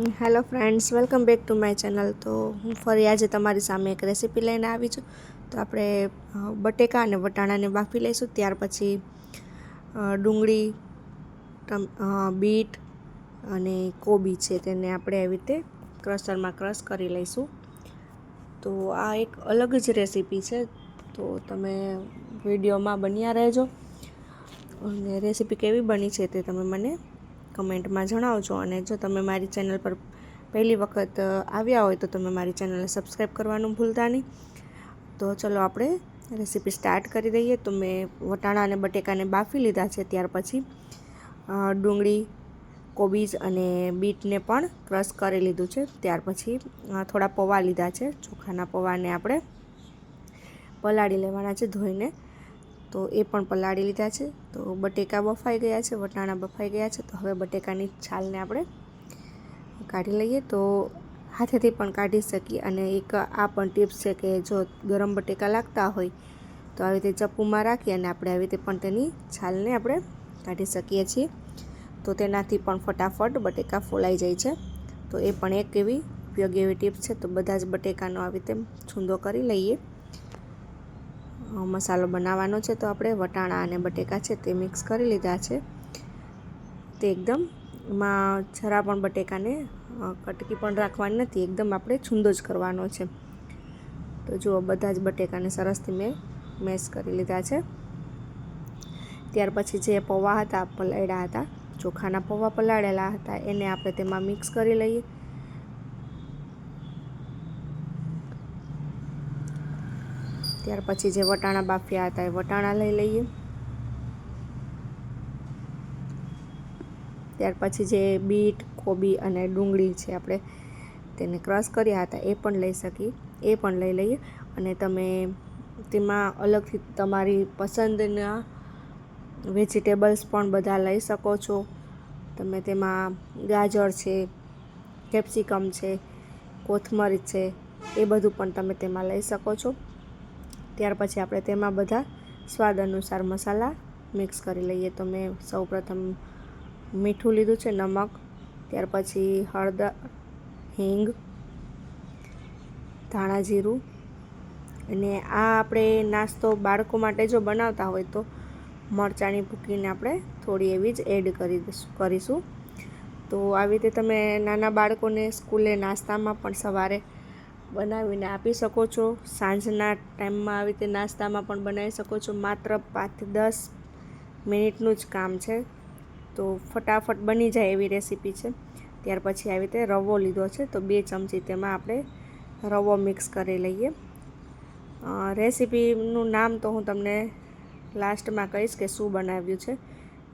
Hello friends, welcome back to my channel. તો હું ફરી આજે તમારી સામે એક રેસીપી લઈને આવી છું. તો આપણે બટેકા અને વટાણાને બાફી લઈશું. ત્યાર પછી ડુંગળી, બીટ અને કોબી છે તેને આપણે આવી રીતે ક્રશરમાં ક્રશ કરી લઈશું. તો આ એક અલગ જ રેસીપી છે, તો તમે વિડીયોમાં બન્યા રહેજો. અને રેસીપી કેવી બની છે તે તમે મને કમેન્ટમાં જણાવજો. અને જો તમે મારી ચેનલ પર પહેલી વખત આવ્યા હોય તો તમે મારી ચેનલને સબસ્ક્રાઈબ કરવાનું ભૂલતા નહીં. તો ચલો આપણે રેસીપી સ્ટાર્ટ કરી દઈએ. તો મેં વટાણા અને બટેકાને બાફી લીધા છે. ત્યાર પછી ડુંગળી, કોબીજ અને બીટને પણ ક્રશ કરી લીધું છે. ત્યાર પછી થોડા પૌવા લીધા છે. ચોખાના પૌવાને આપણે પલાળી લેવાના છે ધોઈને. તો એ પણ પલાળી લીધા છે. તો બટેકા બફાઈ ગયા છે, વટાણા બફાઈ ગયા છે. તો હવે બટેકાની છાલને આપણે કાઢી લઈએ. તો હાથેથી પણ કાઢી શકીએ. અને એક આ પણ ટિપ્સ છે કે જો ગરમ બટેકા લાગતા હોય તો આવી રીતે ચપ્પુમાં રાખી અને આપણે આવી રીતે પણ તેની છાલને આપણે કાઢી શકીએ છીએ. તો તેનાથી પણ ફટાફટ બટેકા ફોલાઈ જાય છે. તો એ પણ એક એવી ઉપયોગી એવી ટિપ્સ છે. તો બધા જ બટેકાનો આવી રીતે છૂંદો કરી લઈએ. મસાલો બનાવવાનો છે, તો આપણે વટાણા અને બટેકા છે તે મિક્સ કરી લીધા છે. તે એકદમ એમાં જરા પણ બટેકાને કટકી પણ રાખવાની નથી, એકદમ આપણે છૂંદો જ કરવાનો છે. તો જુઓ, બધા જ બટેકાને સરસથી મેં મેશ કરી લીધા છે. ત્યાર પછી જે પૌવા હતા પલાળ્યા હતા, ચોખાના પૌવા પલાળેલા હતા, એને આપણે તેમાં મિક્સ કરી લઈએ. ત્યાર પછી જે વટાણા બાફ્યા હતા એ વટાણા લઈ લઈએ. ત્યાર પછી જે બીટ, કોબી અને ડુંગળી છે આપણે તેને ક્રશ કર્યા હતા એ પણ લઈ લઈએ. અને તમે તેમાં અલગથી તમારી પસંદના વેજીટેબલ્સ પણ બધા લઈ શકો છો. તમે તેમાં ગાજર છે, કેપ્સિકમ છે, કોથમરી છે, એ બધું પણ તમે તેમાં લઈ શકો છો. ત્યાર પછી આપણે તેમાં બધા સ્વાદ અનુસાર મસાલા મિક્સ કરી લઈએ. તો મેં સૌપ્રથમ મીઠું લીધું છે, નમક, ત્યાર પછી હળદર, હિંગ, ધાણા જીરું. અને આ આપણે નાસ્તો બાળકો માટે જો બનાવતા હોય તો મરચાંની ભૂકીને આપણે થોડી એવી જ એડ કરીશું. તો આવી રીતે તમે નાના બાળકોને સ્કૂલે નાસ્તામાં પણ સવારે બનાવીને આપી શકો છો. સાંજના ટાઈમમાં આવી રીતે નાસ્તામાં પણ બનાવી શકો છો. માત્ર 5 થી 10 મિનિટનું જ કામ છે. તો ફટાફટ બની જાય એવી રેસીપી છે. ત્યાર પછી આવી રીતે રવો લીધો છે, તો 2 ચમચી તેમાં આપણે રવો મિક્સ કરી લઈએ. રેસીપીનું નામ તો હું તમને લાસ્ટમાં કહીશ કે શું બનાવ્યું છે,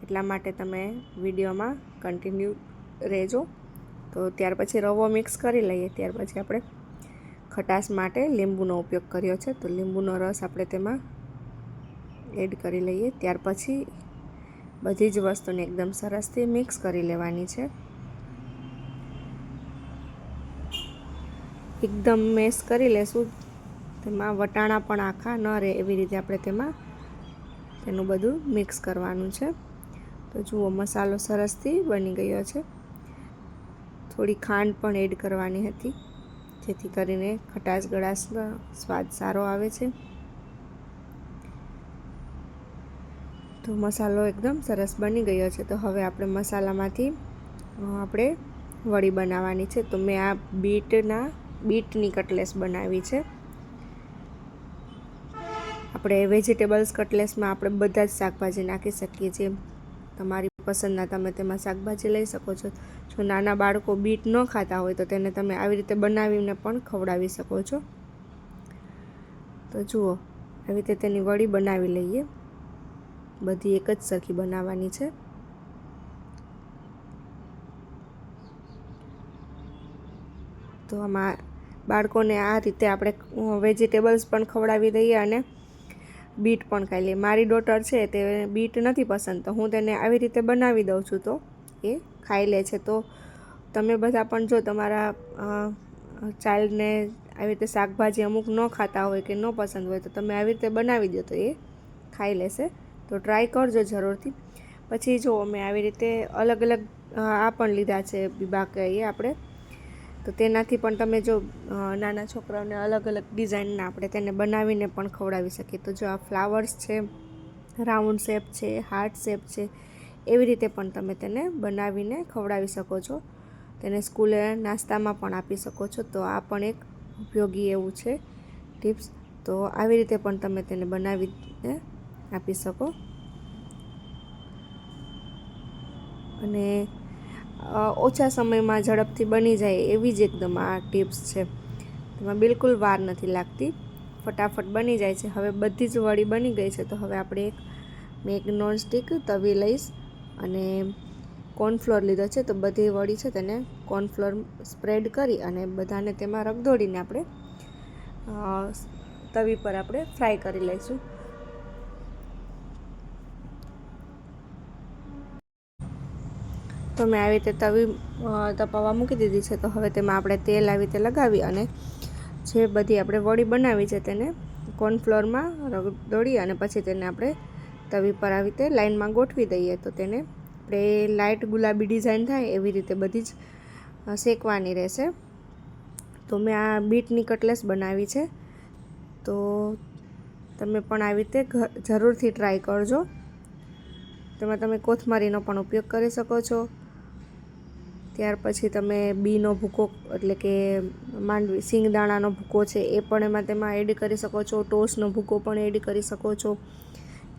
એટલા માટે તમે વિડીયોમાં કન્ટિન્યુ રહેજો. તો ત્યાર પછી રવો મિક્સ કરી લઈએ. ત્યાર પછી આપણે ખટાશ માટે લીંબુનો ઉપયોગ કર્યો છે, તો લીંબુનો રસ આપણે તેમાં એડ કરી લઈએ. ત્યાર પછી બધી જ વસ્તુને એકદમ સરસથી મિક્સ કરી લેવાની છે. એકદમ મેશ કરી લેશું. તેમાં વટાણા પણ આખા ન રહે એવી રીતે આપણે તેનું બધું મિક્સ કરવાનું છે. તો જુઓ, મસાલો સરસથી બની ગયો છે. થોડી ખાંડ પણ એડ કરવાની હતી, જેથી કરીને ખટાશ ગળાશનો સ્વાદ સારો આવે છે. તો મસાલો એકદમ સરસ બની ગયો છે. તો હવે આપણે મસાલામાંથી આપણે વડી બનાવવાની છે. તો મેં આ બીટની કટલેસ બનાવી છે. આપણે વેજીટેબલ્સ કટલેસમાં આપણે બધા જ શાકભાજી નાખી શકીએ છીએ. તમારી પસંદના તમે તેમાં શાકભાજી લઈ શકો છો. જો નાના બાળકો બીટ ન ખાતા હોય તો તેને તમે આવી રીતે બનાવીને પણ ખવડાવી શકો છો. તો જુઓ, આવી રીતે તેની વડી બનાવી લઈએ. બધી એક જ સરખી બનાવવાની છે. તો આમાં બાળકોને આ રીતે આપણે વેજીટેબલ્સ પણ ખવડાવી દઈએ અને બીટ પણ ખાઈ લઈએ. મારી ડોટર છે તે બીટ નથી પસંદ, તો હું તેને આવી રીતે બનાવી દઉં છું, તો એ ખાઈ લે છે. તો તમે બધા પણ જો તમારા ચાઇલ્ડને આવી રીતે શાકભાજી અમુક ન ખાતા હોય કે ન પસંદ હોય તો તમે આવી રીતે બનાવી દો, તો એ ખાઈ લેશે. તો ટ્રાય કરજો જરૂરથી. પછી જો મેં આવી રીતે અલગ અલગ આ પણ લીધા છે, બાકી આપણે તો તેનાથી પણ તમે જો નાના છોકરાઓને અલગ અલગ ડિઝાઇનના આપણે તેને બનાવીને પણ ખવડાવી શકીએ. તો જો આ ફ્લાવર્સ છે, રાઉન્ડ શેપ છે, હાર્ટ શેપ છે, એવી રીતે પણ તમે તેને બનાવીને ખવડાવી શકો છો. તેને સ્કૂલે નાસ્તામાં પણ આપી શકો છો. તો આ પણ એક ઉપયોગી એવું છે ટિપ્સ. તો આવી રીતે પણ તમે તેને બનાવીને આપી શકો. અને ઓછા સમયમાં ઝડપથી બની જાય એવી જ એકદમ આ ટિપ્સ છે. તેમાં બિલકુલ વાર નથી લાગતી, ફટાફટ બની જાય છે. હવે બધી જ વડી બની ગઈ છે. તો હવે આપણે મેં એક નોનસ્ટિક તવી લઈશ અને કોર્નફ્લોર લીધો છે. તો બધી વડી છે તેને કોર્નફ્લોર સ્પ્રેડ કરી અને બધાને તેમાં રગદોળીને આપણે તવી પર આપણે ફ્રાય કરી લઈશું. તો મેં આવી રીતે તવી તપાવવા મૂકી દીધી છે. તો હવે તેમાં આપણે તેલ આવી રીતે લગાવી અને જે બધી આપણે વડી બનાવી છે તેને કોર્નફ્લોરમાં રગદોળી અને પછી તેને આપણે તવી પર આવી રીતે લાઈનમાં ગોઠવી દઈએ. તો તેને આપણે લાઇટ ગુલાબી ડિઝાઇન થાય એવી રીતે બધી જ શેકવાની રહેશે. તો મેં આ બીટની કટલેસ બનાવી છે. તો તમે પણ આવી રીતે જરૂરથી ટ્રાય કરજો. તેમાં તમે કોથમરીનો પણ ઉપયોગ કરી શકો છો. ત્યાર પછી તમે બીનો ભૂકો એટલે કે માંડવી સિંગદાણાનો ભૂકો છે એ પણ તેમાં એડ કરી શકો છો. ટોસનો ભૂકો પણ એડ કરી શકો છો.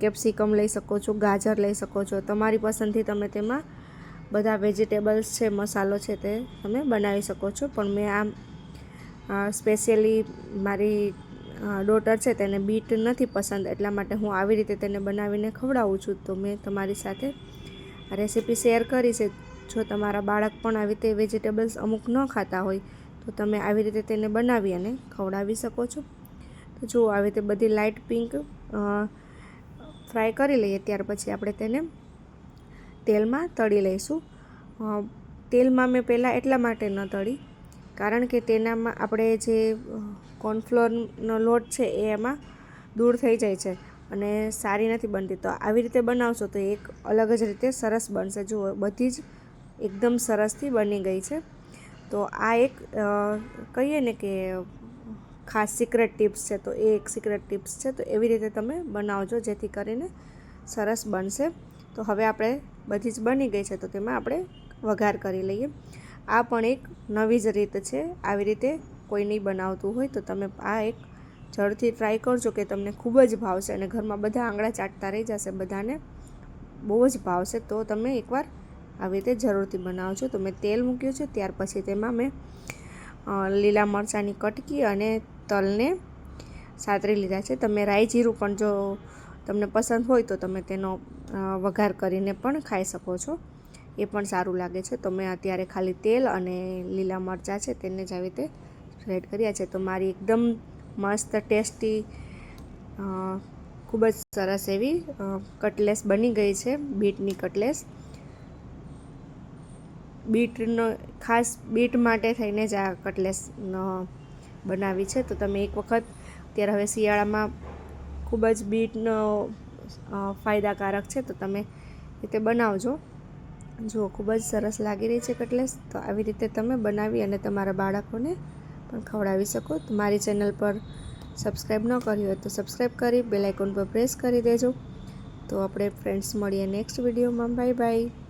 કેપ્સિકમ લઈ શકો છો, ગાજર લઈ શકો છો. તમારી પસંદથી તમે તેમાં બધા વેજીટેબલ્સ છે, મસાલો છે તે તમે બનાવી શકો છો. પણ મેં સ્પેશિયલી મારી ડોટર છે તેને બીટ નથી પસંદ, એટલા માટે હું આવી રીતે તેને બનાવીને ખવડાવું છું. તો મેં તમારી સાથે આ રેસીપી શેર કરી છે. જો તમારા બાળક પણ આવી રીતે વેજીટેબલ્સ અમુક ન ખાતા હોય તો તમે આવી રીતે તેને બનાવી અને ખવડાવી શકો છો. તો જો આવી રીતે બધી લાઇટ પિંક ફ્રાય કરી લઈએ. ત્યાર પછી આપણે તેને તેલમાં તળી લઈશું. તેલમાં મેં પહેલાં એટલા માટે ન તળી કારણ કે તેનામાં આપણે જે કોર્નફ્લોરનો લોટ છે એ એમાં દૂર થઈ જાય છે અને સારી નથી બનતી. તો આવી રીતે બનાવશો તો એક અલગ જ રીતે સરસ બનશે. જુઓ બધી જ એકદમ સરસથી બની ગઈ છે. તો આ એક કહીએ ને કે ખાસ સિક્રેટ ટિપ્સ છે. તો એ એક સિક્રેટ ટિપ્સ છે. તો એવી રીતે તમે બનાવજો જેથી કરીને સરસ બનશે. તો હવે આપણે બધી જ બની ગઈ છે તો તેમાં આપણે વઘાર કરી લઈએ. આ પણ એક નવી જ રીત છે. આવી રીતે કોઈ નહીં બનાવતું હોય તો તમે આ એક જરૂરથી ટ્રાય કરજો કે તમને ખૂબ જ ભાવશે અને ઘરમાં બધા આંગળા ચાટતા રહી જશે. બધાને બહુ જ ભાવશે. તો તમે એકવાર આવી રીતે જરૂરથી બનાવજો. તો મેં તેલ મૂક્યું છે. ત્યાર પછી તેમાં મેં લીલા મરચાંની કટકી અને તલને સાતરી લીધા છે. તમે રાઈ જીરું પણ જો તમને પસંદ હોય તો તમે તેનો વઘાર કરીને પણ ખાઈ શકો છો. એ પણ સારું લાગે છે. તો મેં અત્યારે ખાલી તેલ અને લીલા મરચાં છે તેને જ આવી રીતે સ્પ્રેડ કર્યા છે. તો મારી એકદમ મસ્ત ટેસ્ટી ખૂબ જ સરસ એવી કટલેસ બની ગઈ છે, બીટની કટલેસ. બીટનો ખાસ બીટ માટે થઈને જ આ કટલેસ બનાવી છે. તો તમે એક વખત અત્યારે હવે શિયાળામાં ખૂબ જ બીટનો ફાયદાકારક છે. તો તમે રીતે બનાવજો. જુઓ ખૂબ જ સરસ લાગી રહી છે કટલેસ. તો આવી રીતે તમે બનાવી અને તમારા બાળકોને પણ ખવડાવી શકો. તો મારી ચેનલ પર સબસ્ક્રાઈબ ન કરી હોય તો સબસ્ક્રાઈબ કરી બેલ આઇકોન પર પ્રેસ કરી દેજો. તો આપણે ફ્રેન્ડ્સ મળીએ નેક્સ્ટ વિડીયોમાં. Bye bye.